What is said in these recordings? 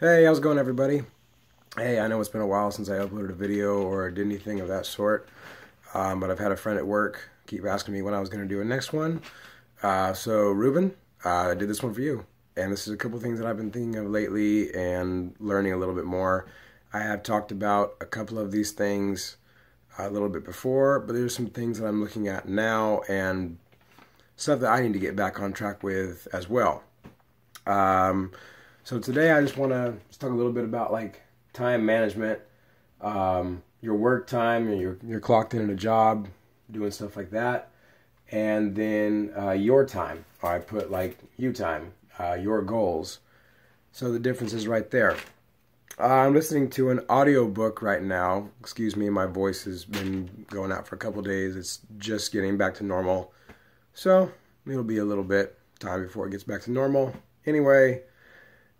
Hey, how's it going, everybody? Hey, I know it's been a while since I uploaded a video or did anything of that sort, but I've had a friend at work keep asking me when I was going to do a next one. So, Ruben, I did this one for you. And this is a couple things that I've been thinking of lately and learning a little bit more. I have talked about a couple of these things a little bit before, but there's some things that I'm looking at now and stuff that I need to get back on track with as well. Um, so today I just want to talk a little bit about like time management, your work time, and you're clocked in a job, doing stuff like that, and then your time. I put like you time, your goals. So the difference is right there. I'm listening to an audiobook right now. Excuse me, my voice has been going out for a couple days. It's just getting back to normal. So it'll be a little bit time before it gets back to normal. Anyway,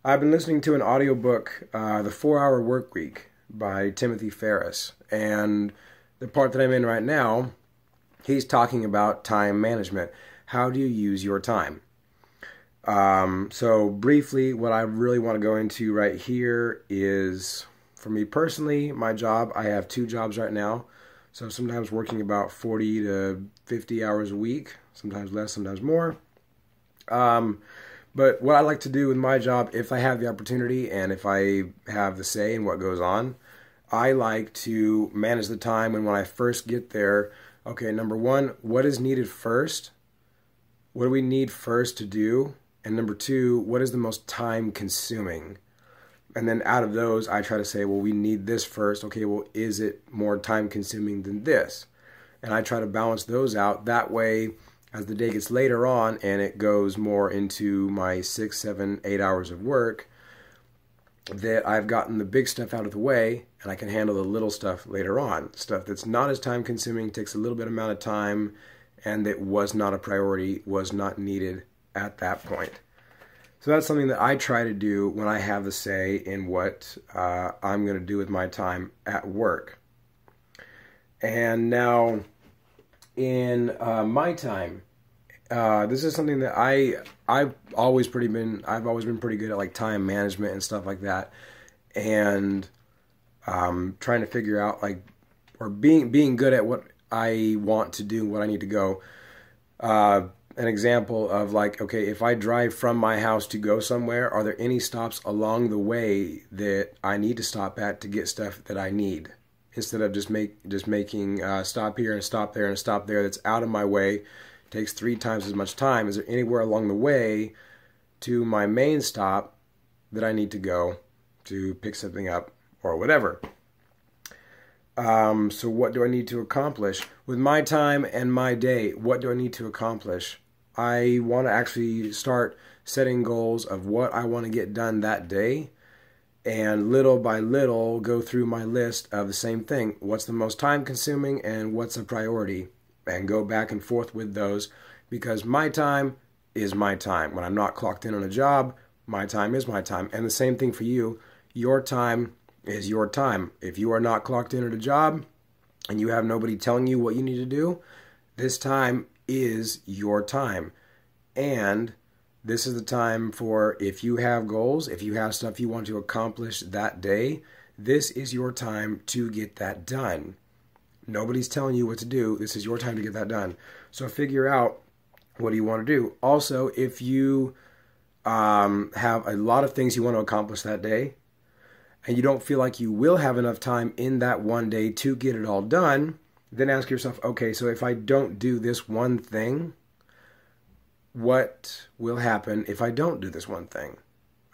I've been listening to an audiobook, The 4 Hour Work Week by Timothy Ferriss. And the part that I'm in right now, he's talking about time management. How do you use your time? So briefly, what I really want to go into right here is, for me personally, my job. I have 2 jobs right now. So sometimes working about 40 to 50 hours a week, sometimes less, sometimes more. But what I like to do with my job, if I have the opportunity and if I have the say in what goes on, I like to manage the time. And when I first get there, okay, number one, what is needed first? What do we need first to do? And number two, what is the most time consuming? And then out of those, I try to say, well, we need this first. Okay, well, is it more time consuming than this? And I try to balance those out. That way, as the day gets later on and it goes more into my 6, 7, 8 hours of work, that I've gotten the big stuff out of the way and I can handle the little stuff later on. Stuff that's not as time consuming, takes a little bit amount of time, and that was not a priority, was not needed at that point. So that's something that I try to do when I have the say in what I'm going to do with my time at work. And now, in my time, this is something that I've always been pretty good at, like time management and stuff like that, and trying to figure out like, or being good at what I want to do, what I need to go. An example of like, okay, if I drive from my house to go somewhere, are there any stops along the way that I need to stop at to get stuff that I need? Instead of just making stop here and stop there and stop there that's out of my way, takes 3 times as much time. Is there anywhere along the way to my main stop that I need to go to pick something up or whatever? So what do I need to accomplish? With my time and my day, what do I need to accomplish? I want to actually start setting goals of what I want to get done that day, and little by little go through my list of the same thing. What's the most time consuming and what's a priority? And go back and forth with those, because my time is my time. When I'm not clocked in on a job, my time is my time. And the same thing for you. Your time is your time. If you are not clocked in at a job and you have nobody telling you what you need to do, this time is your time. And this is the time for, if you have goals, if you have stuff you want to accomplish that day, this is your time to get that done. Nobody's telling you what to do. This is your time to get that done. So figure out, what do you want to do? Also, if you have a lot of things you want to accomplish that day, and you don't feel like you will have enough time in that one day to get it all done, then ask yourself, okay, so if I don't do this one thing, what will happen if I don't do this one thing?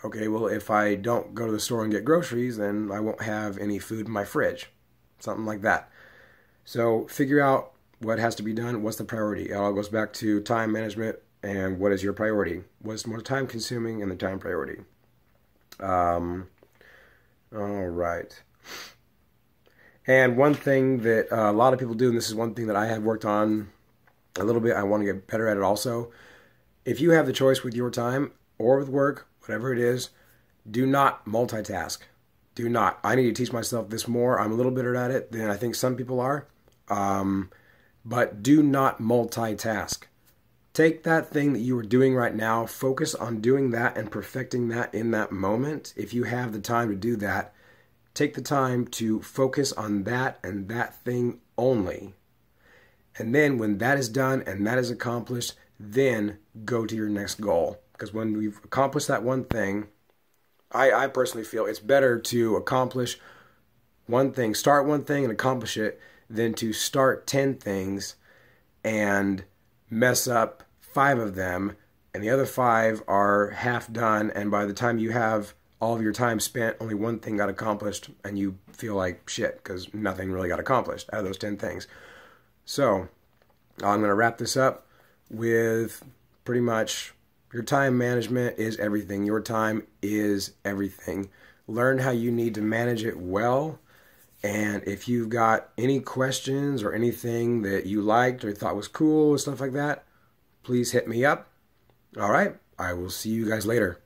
Okay, well, if I don't go to the store and get groceries, then I won't have any food in my fridge. Something like that. So figure out what has to be done, what's the priority. It all goes back to time management and what is your priority. What's more time consuming and the time priority. All right. And one thing that a lot of people do, and this is one thing that I have worked on a little bit, I want to get better at it also. If you have the choice with your time or with work, whatever it is, do not multitask. Do not. I need to teach myself this more. I'm a little better at it than I think some people are. But do not multitask. Take that thing that you are doing right now, focus on doing that and perfecting that in that moment. If you have the time to do that, take the time to focus on that and that thing only. And then when that is done and that is accomplished, then go to your next goal. Because when we've accomplished that one thing, I personally feel it's better to accomplish one thing, start one thing and accomplish it, than to start 10 things and mess up 5 of them, and the other 5 are half done, and by the time you have all of your time spent, only one thing got accomplished, and you feel like shit because nothing really got accomplished out of those 10 things. So I'm going to wrap this up with pretty much your time management is everything. Your time is everything. Learn how you need to manage it well. And if you've got any questions or anything that you liked or thought was cool, stuff like that, please hit me up. All right. I will see you guys later.